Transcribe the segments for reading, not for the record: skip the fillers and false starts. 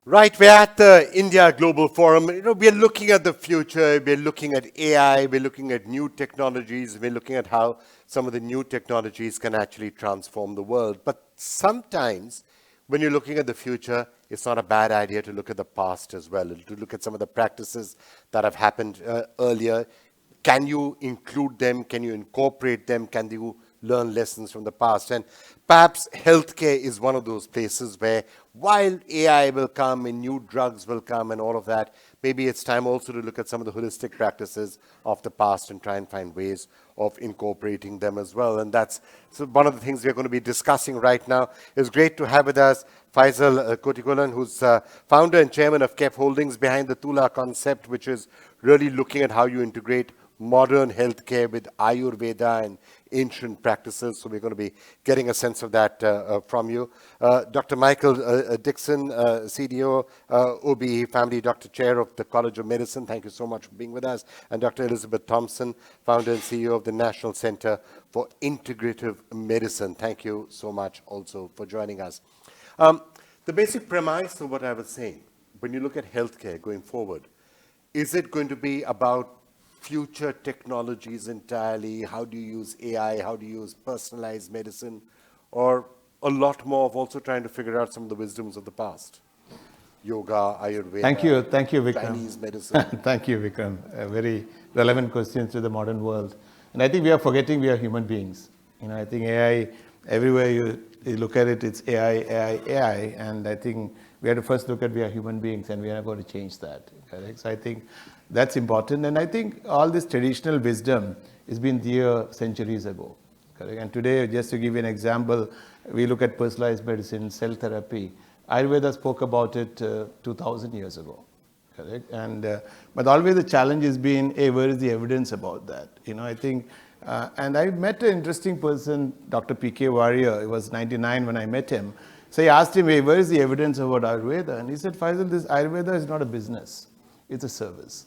Right, we're at the India Global Forum. We're looking at the future. We're looking at AI. We're looking at new technologies. We're looking at how some of the new technologies can actually transform the world. But sometimes, when you're looking at the future, it's not a bad idea to look at the past as well, to look at some of the practices that have happened earlier. Can you include them? Can you incorporate them? Can you learn lessons from the past? And perhaps healthcare is one of those places where, while AI will come and new drugs will come and all of that, maybe it's time also to look at some of the holistic practices of the past and try and find ways of incorporating them as well. And that's one of the things we're going to be discussing right now. It's great to have with us Faizal Kottikolon, who's founder and chairman of KEF Holdings, behind the Tula concept, which is really looking at how you integrate modern healthcare with Ayurveda and ancient practices. So we're going to be getting a sense of that from you. Dr. Michael Dixon, CDO, OB Family Doctor Chair of the College of Medicine. Thank you so much for being with us. And Dr. Elizabeth Thompson, founder and CEO of the National Center for Integrative Medicine. Thank you so much also for joining us. The basic premise of what I was saying, when you look at healthcare going forward, is it going to be about future technologies entirely? How do you use AI? How do you use personalized medicine? Or a lot more of also trying to figure out some of the wisdoms of the past? Yoga, Ayurveda, Thank you, Vikram. Chinese medicine. Thank you, Vikram. Very relevant questions to the modern world. And I think we are forgetting we are human beings. I think AI, everywhere you look at it, it's AI. And I think we have to first look at we are human beings, and we are going to change that. Correct? So I think that's important. And I think all this traditional wisdom has been there centuries ago. Correct? And today, just to give you an example, we look at personalized medicine, cell therapy. Ayurveda spoke about it 2,000 years ago. Correct? And but always the challenge has been, hey, where is the evidence about that? I think, and I met an interesting person, Dr. P.K. Warrior. It was 99 when I met him. So I asked him, hey, where is the evidence about Ayurveda? And he said, Faizal, this Ayurveda is not a business. It's a service.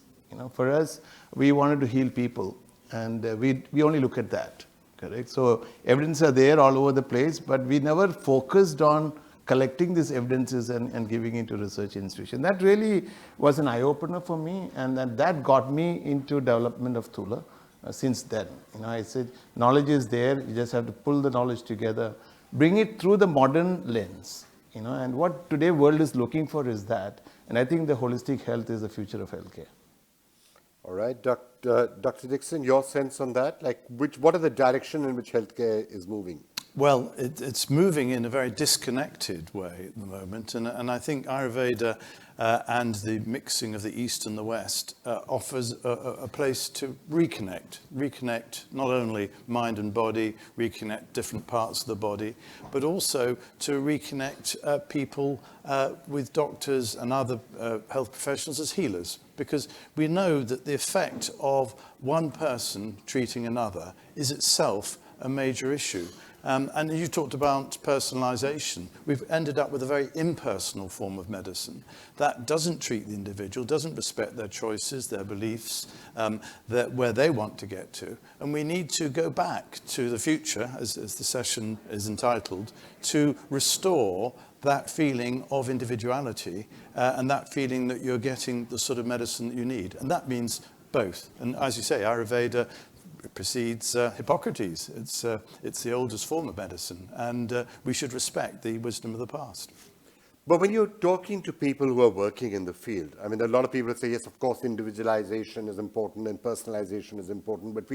For us, we wanted to heal people, and we only look at that. Correct? So evidence are there all over the place, but we never focused on collecting these evidences and giving it to research institutions. That really was an eye-opener for me, and that got me into development of Tula since then. I said, knowledge is there. You just have to pull the knowledge together, bring it through the modern lens. And what today world is looking for is that. And I think the holistic health is the future of healthcare. All right, Dr. Dixon, your sense on that? What are the direction in which healthcare is moving? Well, it's moving in a very disconnected way at the moment, and I think Ayurveda and the mixing of the East and the West offers a place to reconnect not only mind and body, reconnect different parts of the body, but also to reconnect people with doctors and other health professionals as healers, because we know that the effect of one person treating another is itself a major issue. And you talked about personalization. We've ended up with a very impersonal form of medicine that doesn't treat the individual, doesn't respect their choices, their beliefs, where they want to get to. And we need to go back to the future, as the session is entitled, to restore that feeling of individuality and that feeling that you're getting the sort of medicine that you need. And that means both. And as you say, Ayurveda precedes Hippocrates. It's the oldest form of medicine, and we should respect the wisdom of the past. But when you're talking to people who are working in the field, I mean, a lot of people say, yes, of course, individualization is important and personalization is important, but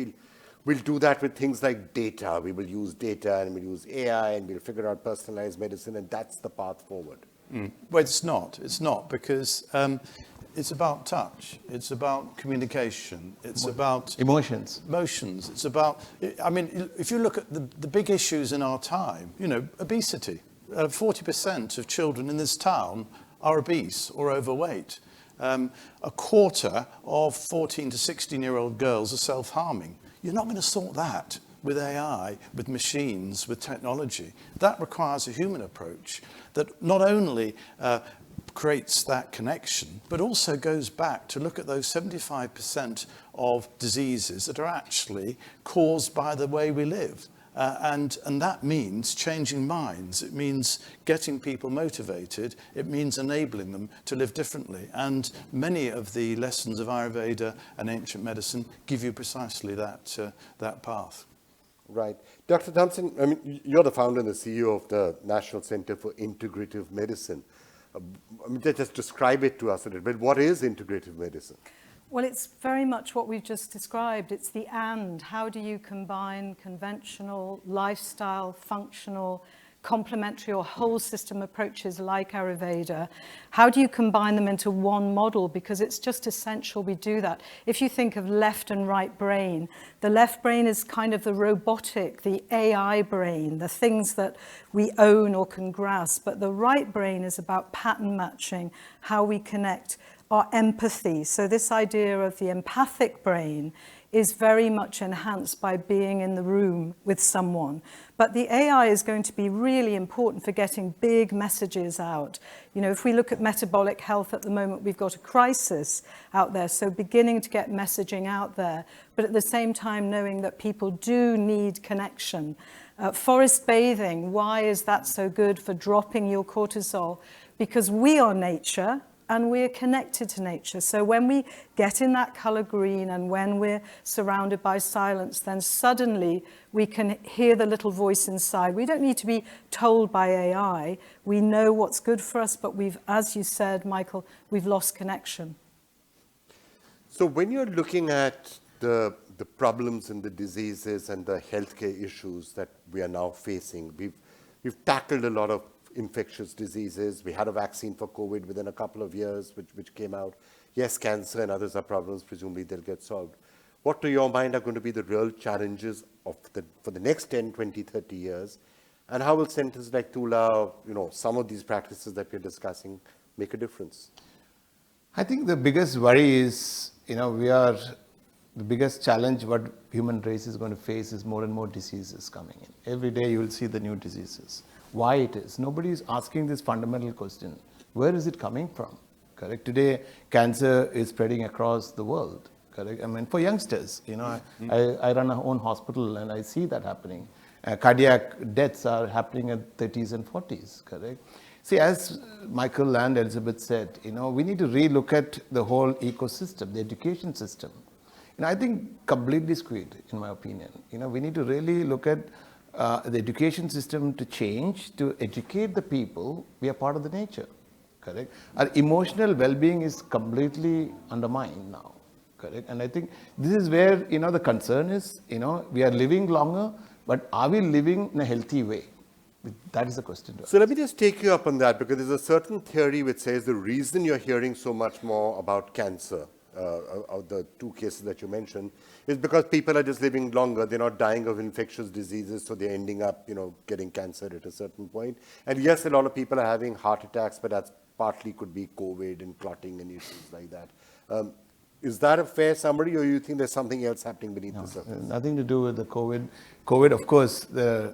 we'll do that with things like data. We will use data and we'll use AI and we'll figure out personalized medicine, and that's the path forward. Well, it's not. It's not, because it's about touch. It's about communication. It's about emotions. It's about, I mean, if you look at the big issues in our time, obesity. 40% of children in this town are obese or overweight. A quarter of 14 to 16-year-old girls are self-harming. You're not going to sort that with AI, with machines, with technology. That requires a human approach that not only creates that connection, but also goes back to look at those 75% of diseases that are actually caused by the way we live. And that means changing minds. It means getting people motivated. It means enabling them to live differently. And many of the lessons of Ayurveda and ancient medicine give you precisely that path. Right. Dr. Thompson, I mean, you're the founder and the CEO of the National Center for Integrative Medicine. I mean, just describe it to us a little bit. What is integrative medicine? Well, it's very much what we've just described. It's the and. How do you combine conventional, lifestyle, functional, complementary or whole system approaches like Ayurveda? How do you combine them into one model? Because it's just essential we do that. If you think of left and right brain, the left brain is kind of the robotic, the AI brain, the things that we own or can grasp. But the right brain is about pattern matching, how we connect, our empathy. So this idea of the empathic brain is very much enhanced by being in the room with someone. But the AI is going to be really important for getting big messages out. You know, if we look at metabolic health at the moment, we've got a crisis out there. So beginning to get messaging out there, but at the same time knowing that people do need connection. Forest bathing, why is that so good for dropping your cortisol? Because we are nature, and we're connected to nature. So when we get in that color green and when we're surrounded by silence, then suddenly we can hear the little voice inside. We don't need to be told by AI. We know what's good for us, but we've, as you said, Michael, we've lost connection. So when you're looking at the problems and the diseases and the healthcare issues that we are now facing, we've tackled a lot of infectious diseases. We had a vaccine for COVID within a couple of years, which came out. Yes, cancer and others are problems. Presumably they'll get solved. What, to your mind, are going to be the real challenges for the next 10, 20, 30 years? And how will centers like Tula, some of these practices that we're discussing, make a difference? I think the biggest worry is, the biggest challenge what human race is going to face is more and more diseases coming in. Every day you will see the new diseases. Why it is? Nobody is asking this fundamental question. Where is it coming from? Correct. Today, cancer is spreading across the world. Correct. I mean, for youngsters, I run a own hospital and I see that happening. Cardiac deaths are happening at 30s and 40s. Correct. See, as Michael and Elizabeth said, we need to relook at the whole ecosystem, the education system. I think completely skewed, in my opinion. We need to really look at the education system to change, to educate the people. We are part of the nature, correct? Our emotional well-being is completely undermined now, correct? And I think this is where, the concern is, we are living longer, but are we living in a healthy way? That is the question. So let me just take you up on that, because there's a certain theory which says the reason you're hearing so much more about cancer, of the two cases that you mentioned, is because people are just living longer. They're not dying of infectious diseases, so they're ending up, getting cancer at a certain point. And yes, a lot of people are having heart attacks, but that's partly could be COVID and clotting and issues like that. Is that a fair summary, or you think there's something else happening beneath the surface? Nothing to do with the COVID. COVID, of course, the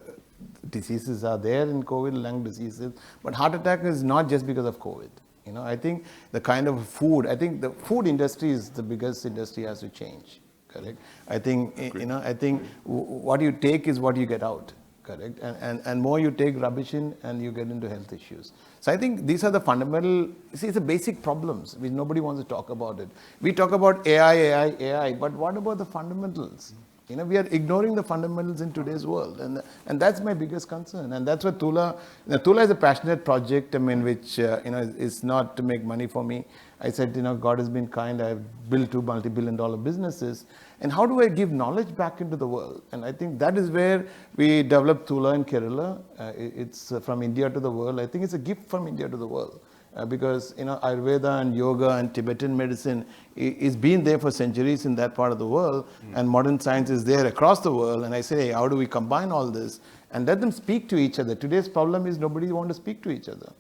diseases are there in COVID, lung diseases, but heart attack is not just because of COVID. I think the kind of food, I think the food industry is the biggest industry has to change, correct? I think, I think what you take is what you get out, correct? And more you take rubbish in and you get into health issues. So I think these are the fundamental, it's the basic problems which nobody wants to talk about it. We talk about AI, but what about the fundamentals? We are ignoring the fundamentals in today's world, and that's my biggest concern. And that's what Tula is a passionate project, which, is not to make money for me. I said, God has been kind. I've built 2 multi-billion-dollar businesses. And how do I give knowledge back into the world? And I think that is where we developed Tula in Kerala. It's from India to the world. I think it's a gift from India to the world. Because Ayurveda and yoga and Tibetan medicine is been there for centuries in that part of the world, and modern science is there across the world. And I say, hey, how do we combine all this and let them speak to each other? Today's problem is nobody wants to speak to each other.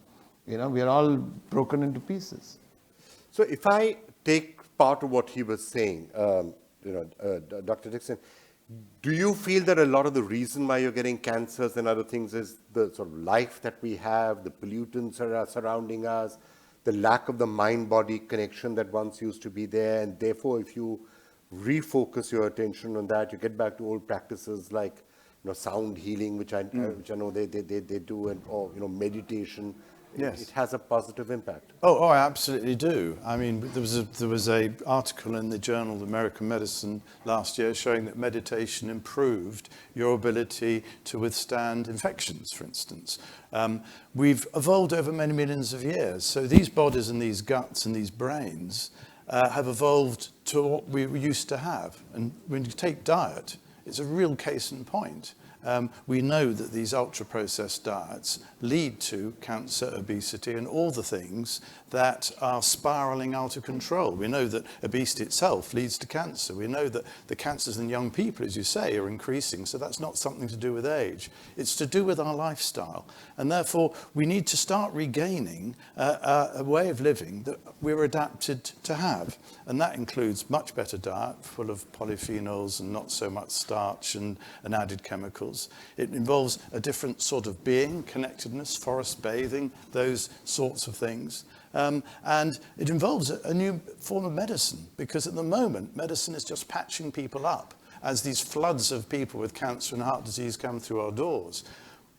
We are all broken into pieces. So if I take part of what he was saying, Dr. Dixon, do you feel that a lot of the reason why you're getting cancers and other things is the sort of life that we have, the pollutants that are surrounding us, the lack of the mind-body connection that once used to be there, and therefore if you refocus your attention on that, you get back to old practices like sound healing, which I know they do, and or meditation. Yes. It has a positive impact. Oh, I absolutely do. I mean, there was a article in the Journal of American Medicine last year showing that meditation improved your ability to withstand infections, for instance. We've evolved over many millions of years. So these bodies and these guts and these brains have evolved to what we used to have. And when you take diet, it's a real case in point. We know that these ultra-processed diets lead to cancer, obesity, and all the things that are spiraling out of control. We know that obesity itself leads to cancer. We know that the cancers in young people, as you say, are increasing. So that's not something to do with age. It's to do with our lifestyle. And therefore, we need to start regaining a way of living that we're adapted to have. And that includes much better diet, full of polyphenols and not so much starch and added chemicals. It involves a different sort of being, connectedness, forest bathing, those sorts of things. And it involves a new form of medicine, because at the moment, medicine is just patching people up as these floods of people with cancer and heart disease come through our doors.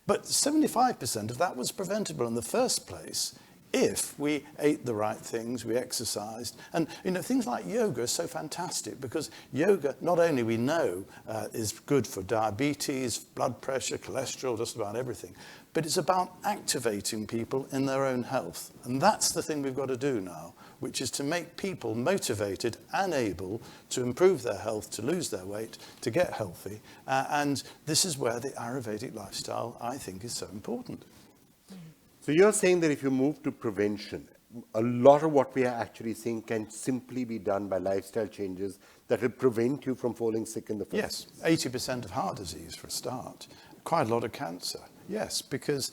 But 75% of that was preventable in the first place if we ate the right things, we exercised. And things like yoga are so fantastic, because yoga, not only we know is good for diabetes, blood pressure, cholesterol, just about everything, but it's about activating people in their own health. And that's the thing we've got to do now, which is to make people motivated and able to improve their health, to lose their weight, to get healthy. And this is where the Ayurvedic lifestyle, I think, is so important. So you're saying that if you move to prevention, a lot of what we are actually seeing can simply be done by lifestyle changes that will prevent you from falling sick in the first place? Yes, 80% of heart disease for a start, quite a lot of cancer. Yes, because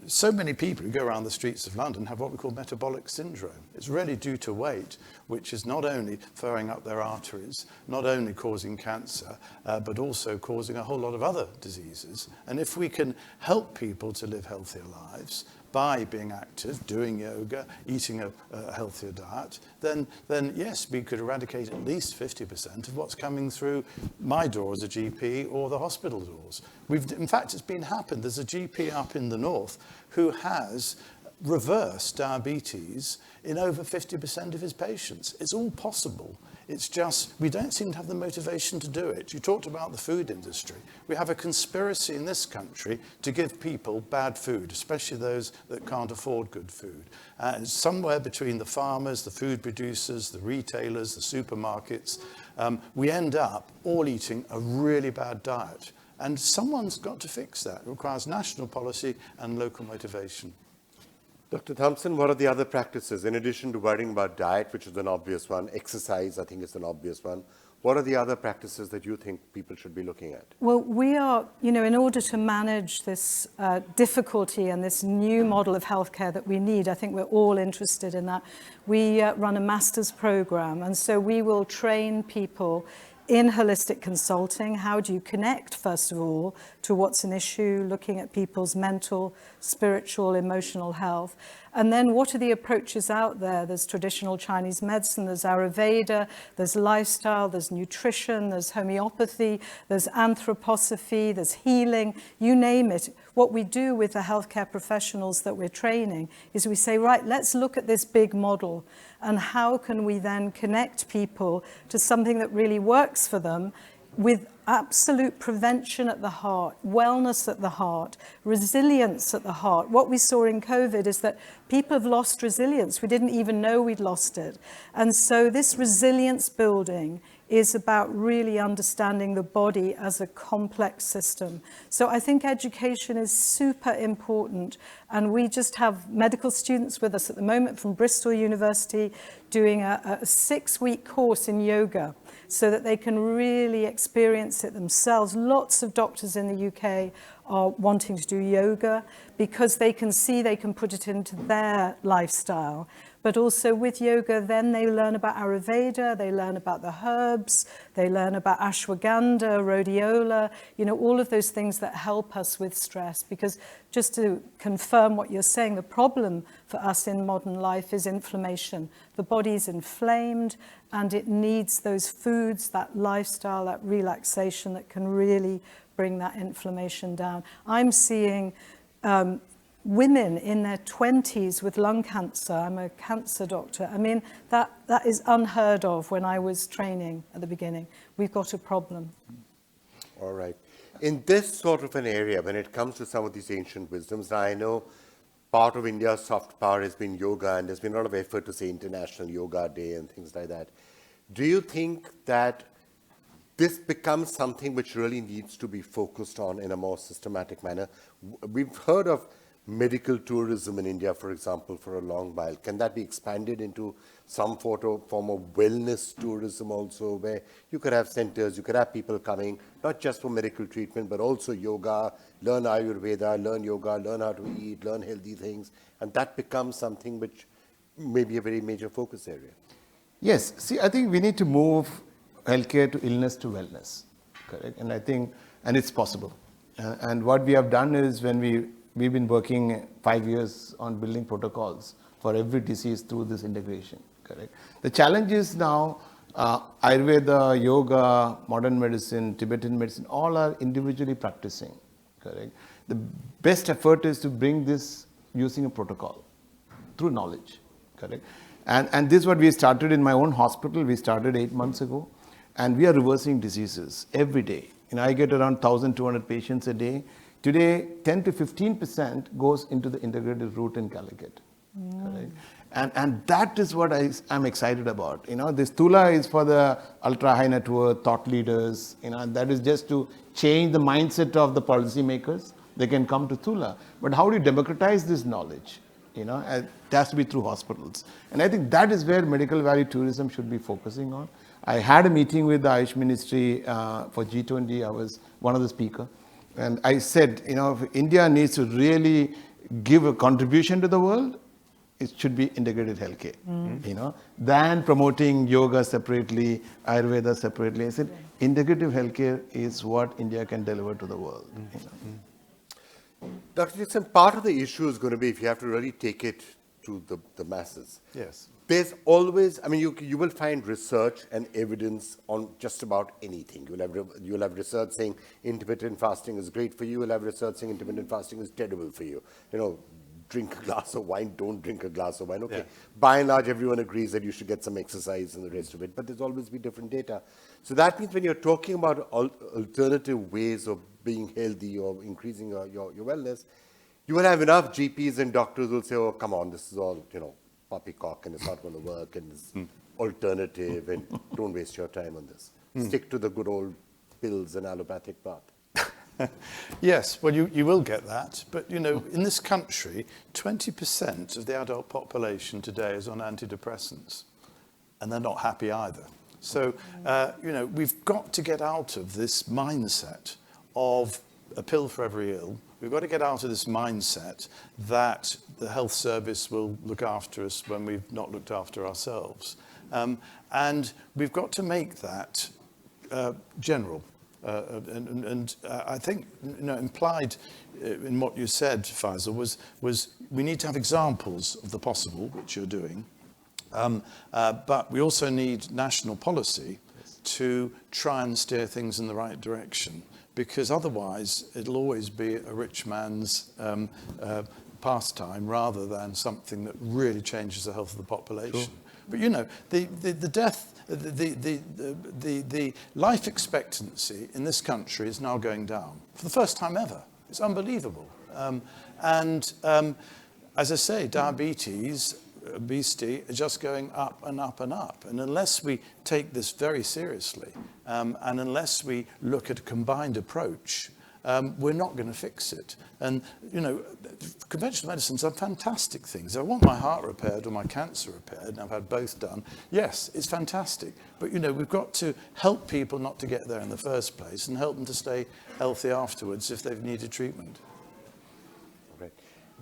so many people who go around the streets of London have what we call metabolic syndrome. It's really due to weight, which is not only furring up their arteries, not only causing cancer, but also causing a whole lot of other diseases. And if we can help people to live healthier lives by being active, doing yoga, eating a healthier diet, then yes, we could eradicate at least 50% of what's coming through my door as a GP or the hospital doors. In fact, it's been happened. There's a GP up in the north who has reversed diabetes in over 50% of his patients. It's all possible. It's just, we don't seem to have the motivation to do it. You talked about the food industry. We have a conspiracy in this country to give people bad food, especially those that can't afford good food. And somewhere between the farmers, the food producers, the retailers, the supermarkets, we end up all eating a really bad diet. And someone's got to fix that. It requires national policy and local motivation. Dr. Thompson, what are the other practices? In addition to worrying about diet, which is an obvious one, exercise, I think is an obvious one. What are the other practices that you think people should be looking at? Well, we are, in order to manage this difficulty and this new model of healthcare that we need, I think we're all interested in that. We run a master's program, and so we will train people in holistic consulting. How do you connect, first of all, to what's an issue, looking at people's mental, spiritual, emotional health? And then what are the approaches out there? There's traditional Chinese medicine, there's Ayurveda, there's lifestyle, there's nutrition, there's homeopathy, there's anthroposophy, there's healing, you name it. What we do with the healthcare professionals that we're training is we say, right, let's look at this big model and how can we then connect people to something that really works for them with absolute prevention at the heart, wellness at the heart, resilience at the heart. What we saw in COVID is that people have lost resilience. We didn't even know we'd lost it. And so this resilience building is about really understanding the body as a complex system. So I think education is super important. And we just have medical students with us at the moment from Bristol University doing a 6-week course in yoga, so that they can really experience it themselves. Lots of doctors in the UK are wanting to do yoga because they can see they can put it into their lifestyle. But also with yoga, then they learn about Ayurveda, they learn about the herbs, they learn about ashwagandha, rhodiola, all of those things that help us with stress. Because just to confirm what you're saying, the problem for us in modern life is inflammation. The body's inflamed and it needs those foods, that lifestyle, that relaxation that can really bring that inflammation down. I'm seeing women in their 20s with lung cancer. I'm a cancer doctor. I mean, that is unheard of when I was training at the beginning. We've got a problem. All right. In this sort of an area, when it comes to some of these ancient wisdoms, I know part of India's soft power has been yoga, and there's been a lot of effort to say International Yoga Day and things like that. Do you think that this becomes something which really needs to be focused on in a more systematic manner? We've heard of medical tourism in India, for example, for a long while. Can that be expanded into some form of wellness tourism also, where you could have centers, you could have people coming, not just for medical treatment, but also yoga, learn Ayurveda, learn yoga, learn how to eat, learn healthy things, and that becomes something which may be a very major focus area? Yes. See, I think we need to move healthcare to illness to wellness, correct? And I think, and it's possible. And what we have done is we've been working 5 years on building protocols for every disease through this integration, correct? The challenge is now Ayurveda, yoga, modern medicine, Tibetan medicine, all are individually practicing, correct? The best effort is to bring this using a protocol through knowledge, correct? And this is what we started in my own hospital. We started 8 months ago, and we are reversing diseases every day. I get around 1,200 patients a day. Today, 10 to 15% goes into the integrated route in Calicut. Correct? And that is what I'm excited about. This Tula is for the ultra high net worth thought leaders. That is just to change the mindset of the policymakers. They can come to Tula. But how do you democratize this knowledge? It has to be through hospitals. And I think that is where medical value tourism should be focusing on. I had a meeting with the Ayush Ministry for G20. I was one of the speakers. And I said, if India needs to really give a contribution to the world, it should be integrated healthcare, than promoting yoga separately, Ayurveda separately. I said, integrative healthcare is what India can deliver to the world. Dr. Dixon, part of the issue is going to be if you have to really take it to the masses. Yes. There's always, you will find research and evidence on just about anything. You'll have research saying intermittent fasting is great for you. You'll have research saying intermittent fasting is terrible for you. Drink a glass of wine, don't drink a glass of wine. Okay. Yeah. By and large, everyone agrees that you should get some exercise and the rest of it, but there's always be different data. So that means when you're talking about alternative ways of being healthy or increasing your wellness, you will have enough GPs and doctors who will say, oh, come on, this is all, poppycock and it's not going to work and it's alternative and don't waste your time on this. Stick to the good old pills and allopathic path. Yes, well, you will get that. But, in this country, 20% of the adult population today is on antidepressants, and they're not happy either. So, we've got to get out of this mindset of a pill for every ill. We've got to get out of this mindset that the health service will look after us when we've not looked after ourselves. And we've got to make that general. I think implied in what you said, Faizal, was we need to have examples of the possible, which you're doing, but we also need national policy to try and steer things in the right direction, because otherwise it'll always be a rich man's pastime rather than something that really changes the health of the population. Sure. But the life expectancy in this country is now going down for the first time ever. It's unbelievable. As I say, diabetes, obesity are just going up and up and up. And unless we take this very seriously, and unless we look at a combined approach, we're not going to fix it. And, conventional medicines are fantastic things. I want my heart repaired or my cancer repaired, and I've had both done. Yes, it's fantastic. But, we've got to help people not to get there in the first place and help them to stay healthy afterwards if they've needed treatment.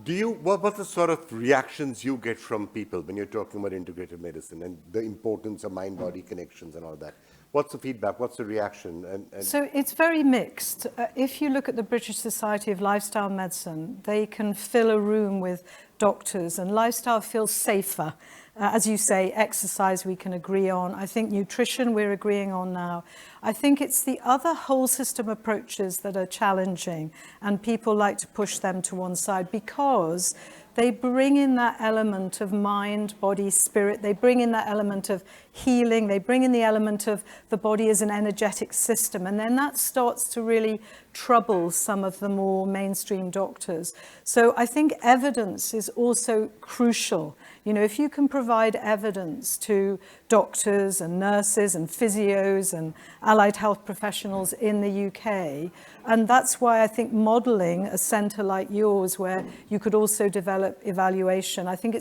What's the sort of reactions you get from people when you're talking about integrative medicine and the importance of mind-body connections and all that? What's the feedback? What's the reaction? So it's very mixed. If you look at the British Society of Lifestyle Medicine, they can fill a room with doctors, and lifestyle feels safer. As you say, exercise we can agree on. I think nutrition we're agreeing on now. I think it's the other whole system approaches that are challenging, and people like to push them to one side because they bring in that element of mind, body, spirit. They bring in that element of healing. They bring in the element of the body as an energetic system. And then that starts to really trouble some of the more mainstream doctors. So I think evidence is also crucial. You know, if you can provide evidence to doctors and nurses and physios and allied health professionals in the UK, and that's why I think modeling a centre like yours, where you could also develop evaluation, I think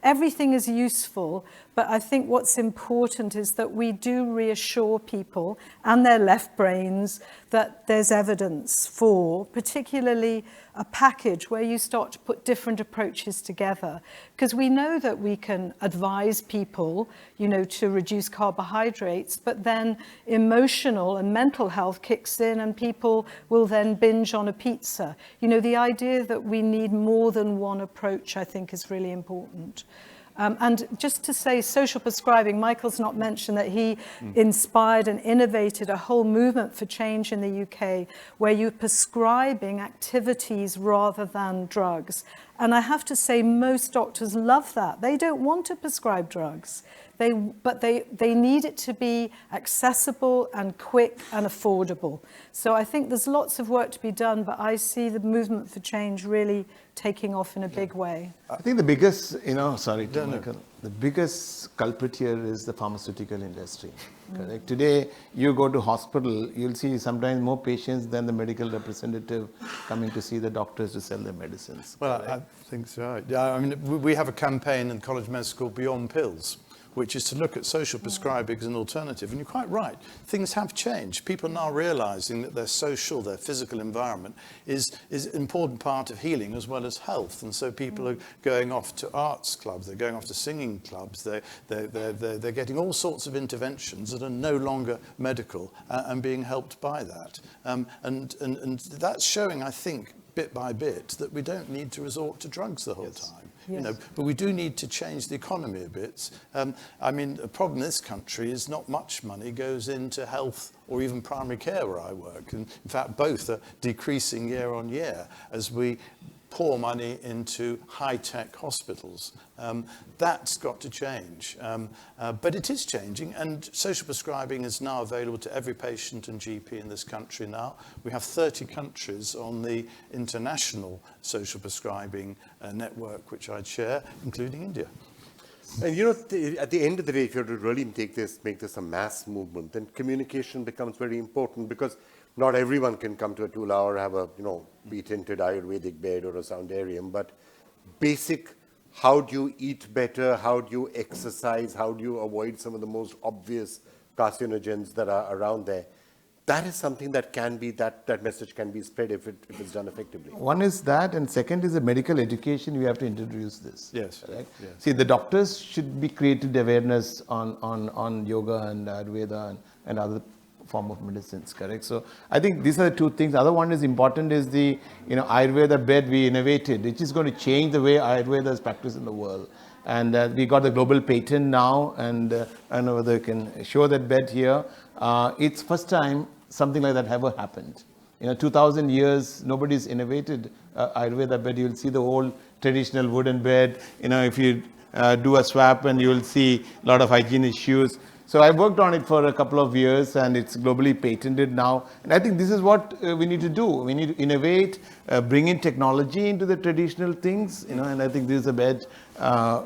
everything is useful, but I think what's important is that we do reassure people and their left brains that there's evidence for, particularly a package where you start to put different approaches together. Because we know that we can advise people, you know, to reduce carbohydrates, but then emotional and mental health kicks in and people will then binge on a pizza. You know, the idea that we need more than one approach, I think, is really important. And just to say, social prescribing, Michael's not mentioned that he inspired and innovated a whole movement for change in the UK where you're prescribing activities rather than drugs. And I have to say, most doctors love that. They don't want to prescribe drugs. But they need it to be accessible and quick and affordable. So I think there's lots of work to be done, but I see the movement for change really taking off in a big way. I think the biggest, Michael, the biggest culprit here is the pharmaceutical industry. Correct. Today, you go to hospital, you'll see sometimes more patients than the medical representative coming to see the doctors to sell their medicines. Well, I think so. Yeah, I mean, we have a campaign in the College of Medicine called Beyond Pills, which is to look at social prescribing as an alternative. And you're quite right, things have changed. People are now realizing that their social, their physical environment is an important part of healing as well as health. And so people are going off to arts clubs, they're going off to singing clubs, they're getting all sorts of interventions that are no longer medical and being helped by that. And that's showing, I think, bit by bit, that we don't need to resort to drugs the whole time. Yes. You know, but we do need to change the economy a bit. I mean, the problem in this country is not much money goes into health or even primary care where I work. And in fact, both are decreasing year on year as we pour money into high-tech hospitals. That's got to change. But it is changing, and social prescribing is now available to every patient and GP in this country now. We have 30 countries on the international social prescribing network, which I chair, including India. And you know, at the end of the day, if you were to really make this a mass movement, then communication becomes very important, because not everyone can come to a 2-hour, have a, be tinted Ayurvedic bed or a soundarium, but basic, how do you eat better, how do you exercise, how do you avoid some of the most obvious carcinogens that are around there, that is something that can be, that message can be spread if it's done effectively. One is that, and second is the medical education. We have to introduce this. Yes. Right? Yes. See, the doctors should be created awareness on yoga and Ayurveda and other form of medicines, correct? So I think these are the two things. Other one is important is the Ayurveda bed we innovated, which is going to change the way Ayurveda is practiced in the world. And we got the global patent now, and I don't know whether you can show that bed here. It's first time something like that ever happened. 2,000 years, nobody's innovated Ayurveda bed. You'll see the old traditional wooden bed. If you do a swap, and you'll see a lot of hygiene issues. So I worked on it for a couple of years, and it's globally patented now. And I think this is what we need to do. We need to innovate, bring in technology into the traditional things. And I think this is a bed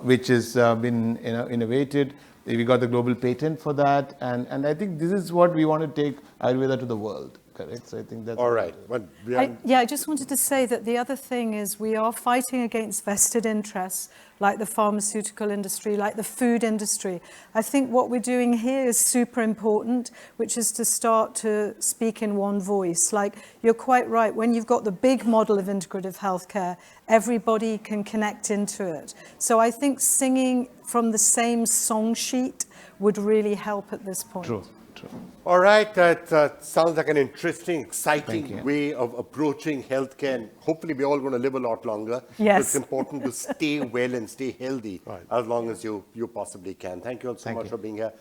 which has been innovated. We got the global patent for that, and I think this is what we want to take Ayurveda to the world. Correct? So I think that's all right. I just wanted to say that the other thing is we are fighting against vested interests like the pharmaceutical industry, like the food industry. I think what we're doing here is super important, which is to start to speak in one voice. Like, you're quite right, when you've got the big model of integrative healthcare, everybody can connect into it. So I think singing from the same song sheet would really help at this point. True. All right, that sounds like an interesting, Thank exciting you. way of approaching healthcare. And hopefully, we're all going to live a lot longer. Yes. So it's important to stay well and stay healthy Right. as long as you possibly can. Thank you all so Thank much you. for being here.